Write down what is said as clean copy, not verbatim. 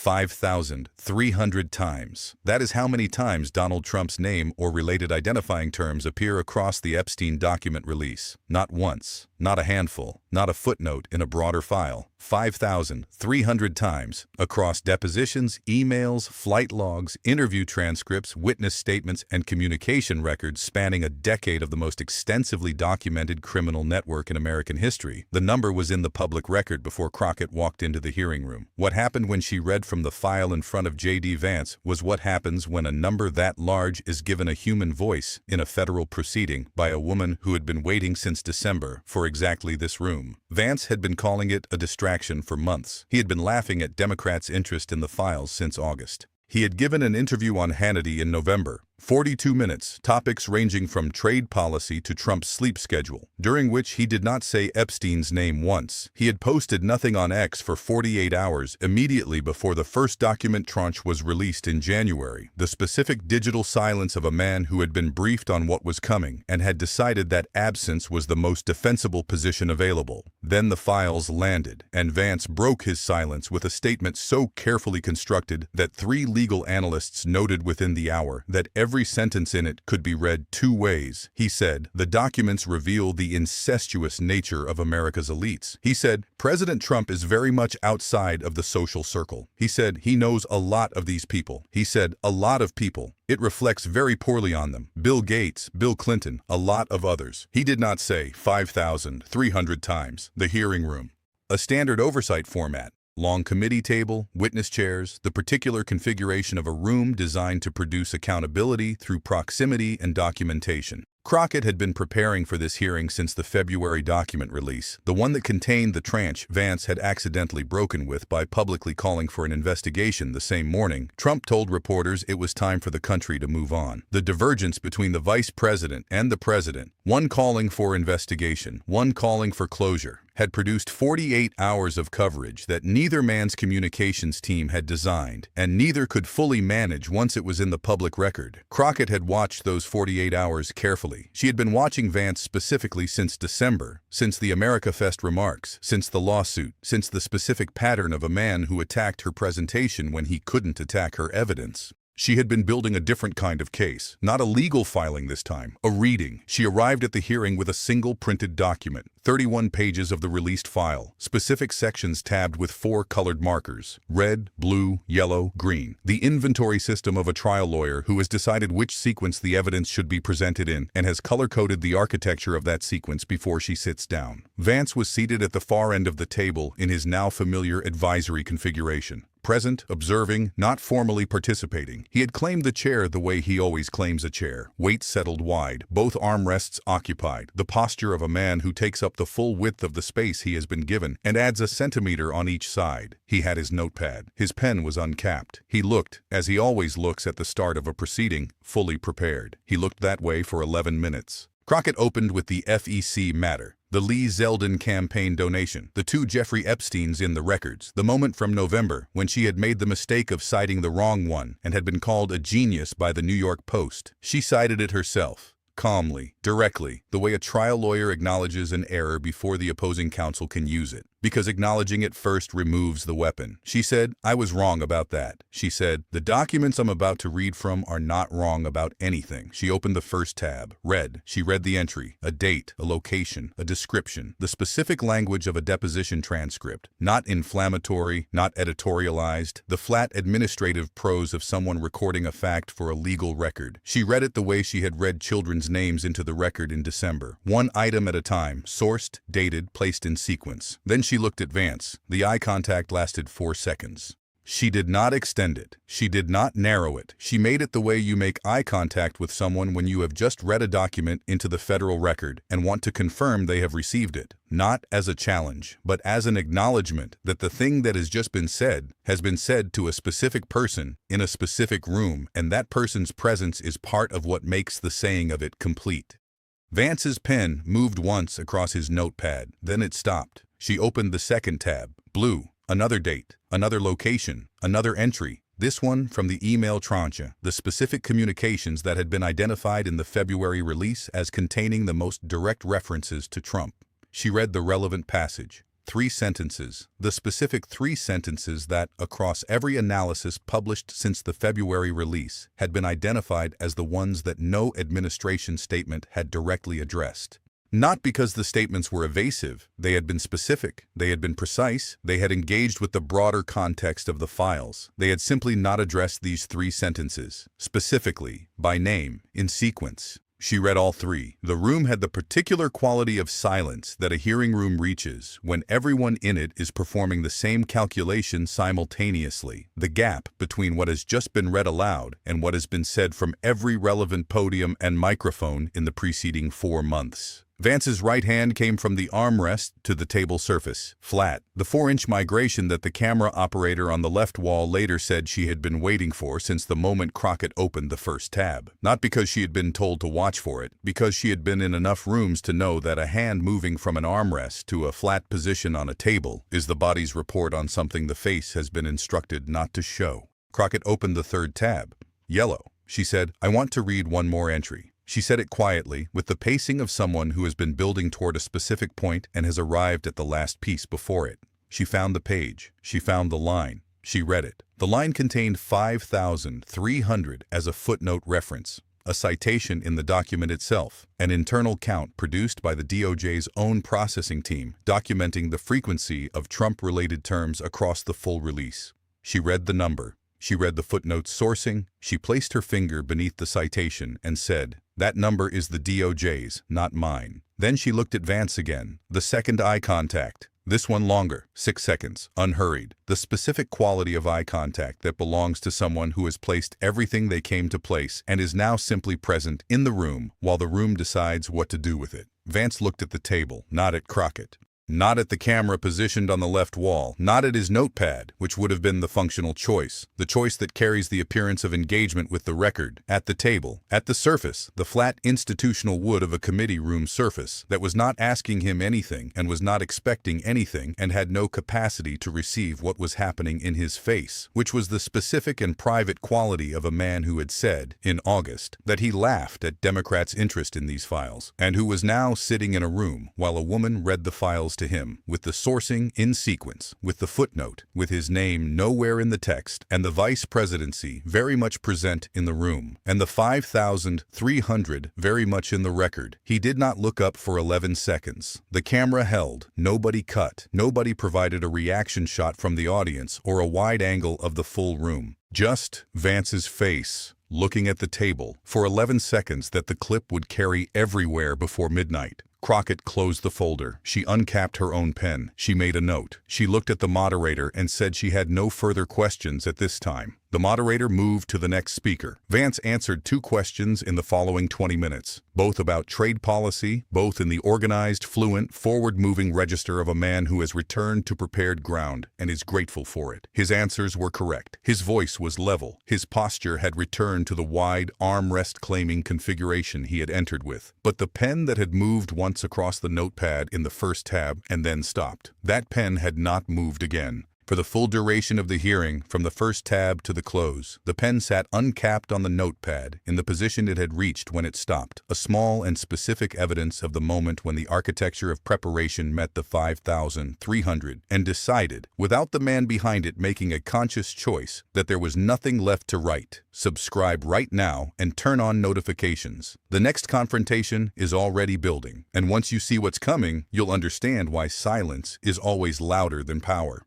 5,300 times. That is how many times Donald Trump's name or related identifying terms appear across the Epstein document release. Not once, not a handful, not a footnote in a broader file. 5,300 times across depositions, emails, flight logs, interview transcripts, witness statements, and communication records spanning a decade of the most extensively documented criminal network in American history. The number was in the public record before Crockett walked into the hearing room. What happened when she read from the file in front of J.D. Vance was what happens when a number that large is given a human voice in a federal proceeding by a woman who had been waiting since December for exactly this room. Vance had been calling it a distraction for months. He had been laughing at Democrats' interest in the files since August. He had given an interview on Hannity in November. 42 minutes, topics ranging from trade policy to Trump's sleep schedule, during which he did not say Epstein's name once. He had posted nothing on X for 48 hours immediately before the first document tranche was released in January, the specific digital silence of a man who had been briefed on what was coming and had decided that absence was the most defensible position available. Then the files landed, and Vance broke his silence with a statement so carefully constructed that 3 legal analysts noted within the hour that every sentence in it could be read 2 ways. He said, "The documents reveal the incestuous nature of America's elites." He said, "President Trump is very much outside of the social circle." He said, "He knows a lot of these people." He said, "A lot of people. It reflects very poorly on them. Bill Gates, Bill Clinton, a lot of others." He did not say 5,300 times. The hearing room. A standard oversight format. Long committee table, witness chairs, the particular configuration of a room designed to produce accountability through proximity and documentation. Crockett had been preparing for this hearing since the February document release, the one that contained the tranche Vance had accidentally broken with by publicly calling for an investigation the same morning. Trump told reporters it was time for the country to move on. The divergence between the vice president and the president, one calling for investigation, one calling for closure, had produced 48 hours of coverage that neither man's communications team had designed, and neither could fully manage once it was in the public record. Crockett had watched those 48 hours carefully. She had been watching Vance specifically since December, since the America Fest remarks, since the lawsuit, since the specific pattern of a man who attacked her presentation when he couldn't attack her evidence. She had been building a different kind of case, not a legal filing this time, a reading. She arrived at the hearing with a single printed document, 31 pages of the released file, specific sections tabbed with 4 colored markers, red, blue, yellow, green. The inventory system of a trial lawyer who has decided which sequence the evidence should be presented in and has color-coded the architecture of that sequence before she sits down. Vance was seated at the far end of the table in his now familiar advisory configuration. Present, observing, not formally participating. He had claimed the chair the way he always claims a chair, weight settled wide, both armrests occupied, the posture of a man who takes up the full width of the space he has been given and adds a centimeter on each side. He had his notepad. His pen was uncapped. He looked, as he always looks at the start of a proceeding, fully prepared. He looked that way for 11 minutes. Crockett opened with the FEC matter. The Lee Zeldin campaign donation, the 2 Jeffrey Epsteins in the records, the moment from November when she had made the mistake of citing the wrong one and had been called a genius by the New York Post. She cited it herself, calmly, directly, the way a trial lawyer acknowledges an error before the opposing counsel can use it, because acknowledging it first removes the weapon. She said, "I was wrong about that." She said, "The documents I'm about to read from are not wrong about anything." She opened the first tab, read. She read the entry, a date, a location, a description, the specific language of a deposition transcript, not inflammatory, not editorialized, the flat administrative prose of someone recording a fact for a legal record. She read it the way she had read children's names into the record in December, one item at a time, sourced, dated, placed in sequence. Then she looked at Vance. The eye contact lasted 4 seconds. She did not extend it. She did not narrow it. She made it the way you make eye contact with someone when you have just read a document into the federal record and want to confirm they have received it, not as a challenge, but as an acknowledgement that the thing that has just been said has been said to a specific person in a specific room, and that person's presence is part of what makes the saying of it complete. Vance's pen moved once across his notepad, then it stopped. She opened the second tab, blue, another date, another location, another entry, this one from the email tranche, the specific communications that had been identified in the February release as containing the most direct references to Trump. She read the relevant passage. 3 sentences, the specific 3 sentences that, across every analysis published since the February release, had been identified as the ones that no administration statement had directly addressed. Not because the statements were evasive, they had been specific, they had been precise, they had engaged with the broader context of the files. They had simply not addressed these 3 sentences, specifically, by name, in sequence. She read all 3. The room had the particular quality of silence that a hearing room reaches when everyone in it is performing the same calculation simultaneously. The gap between what has just been read aloud and what has been said from every relevant podium and microphone in the preceding 4 months. Vance's right hand came from the armrest to the table surface, flat. The 4-inch migration that the camera operator on the left wall later said she had been waiting for since the moment Crockett opened the first tab. Not because she had been told to watch for it, because she had been in enough rooms to know that a hand moving from an armrest to a flat position on a table is the body's report on something the face has been instructed not to show. Crockett opened the 3rd tab. Yellow. She said, "I want to read one more entry." She said it quietly, with the pacing of someone who has been building toward a specific point and has arrived at the last piece before it. She found the page. She found the line. She read it. The line contained 5,300 as a footnote reference, a citation in the document itself, an internal count produced by the DOJ's own processing team documenting the frequency of Trump-related terms across the full release. She read the number. She read the footnote's sourcing. She placed her finger beneath the citation and said, "That number is the DOJ's, not mine." Then she looked at Vance again. The second eye contact. This one longer, 6 seconds, unhurried. The specific quality of eye contact that belongs to someone who has placed everything they came to place and is now simply present in the room while the room decides what to do with it. Vance looked at the table, not at Crockett. Not at the camera positioned on the left wall, not at his notepad, which would have been the functional choice, the choice that carries the appearance of engagement with the record, at the table, at the surface, the flat institutional wood of a committee room surface that was not asking him anything and was not expecting anything and had no capacity to receive what was happening in his face, which was the specific and private quality of a man who had said, in August, that he laughed at Democrats' interest in these files, and who was now sitting in a room while a woman read the files to him, with the sourcing in sequence, with the footnote, with his name nowhere in the text, and the vice presidency very much present in the room, and the 5,300 very much in the record. He did not look up for 11 seconds. The camera held. Nobody cut. Nobody provided a reaction shot from the audience or a wide angle of the full room. Just Vance's face, looking at the table, for 11 seconds that the clip would carry everywhere before midnight. Crockett closed the folder. She uncapped her own pen. She made a note. She looked at the moderator and said she had no further questions at this time. The moderator moved to the next speaker. Vance answered 2 questions in the following 20 minutes, both about trade policy, both in the organized, fluent, forward-moving register of a man who has returned to prepared ground and is grateful for it. His answers were correct. His voice was level. His posture had returned to the wide, armrest-claiming configuration he had entered with. But the pen that had moved once across the notepad in the first tab and then stopped, that pen had not moved again. For the full duration of the hearing, from the first tab to the close, the pen sat uncapped on the notepad in the position it had reached when it stopped, a small and specific evidence of the moment when the architecture of preparation met the 5,300 and decided, without the man behind it making a conscious choice, that there was nothing left to write. Subscribe right now and turn on notifications. The next confrontation is already building, and once you see what's coming, you'll understand why silence is always louder than power.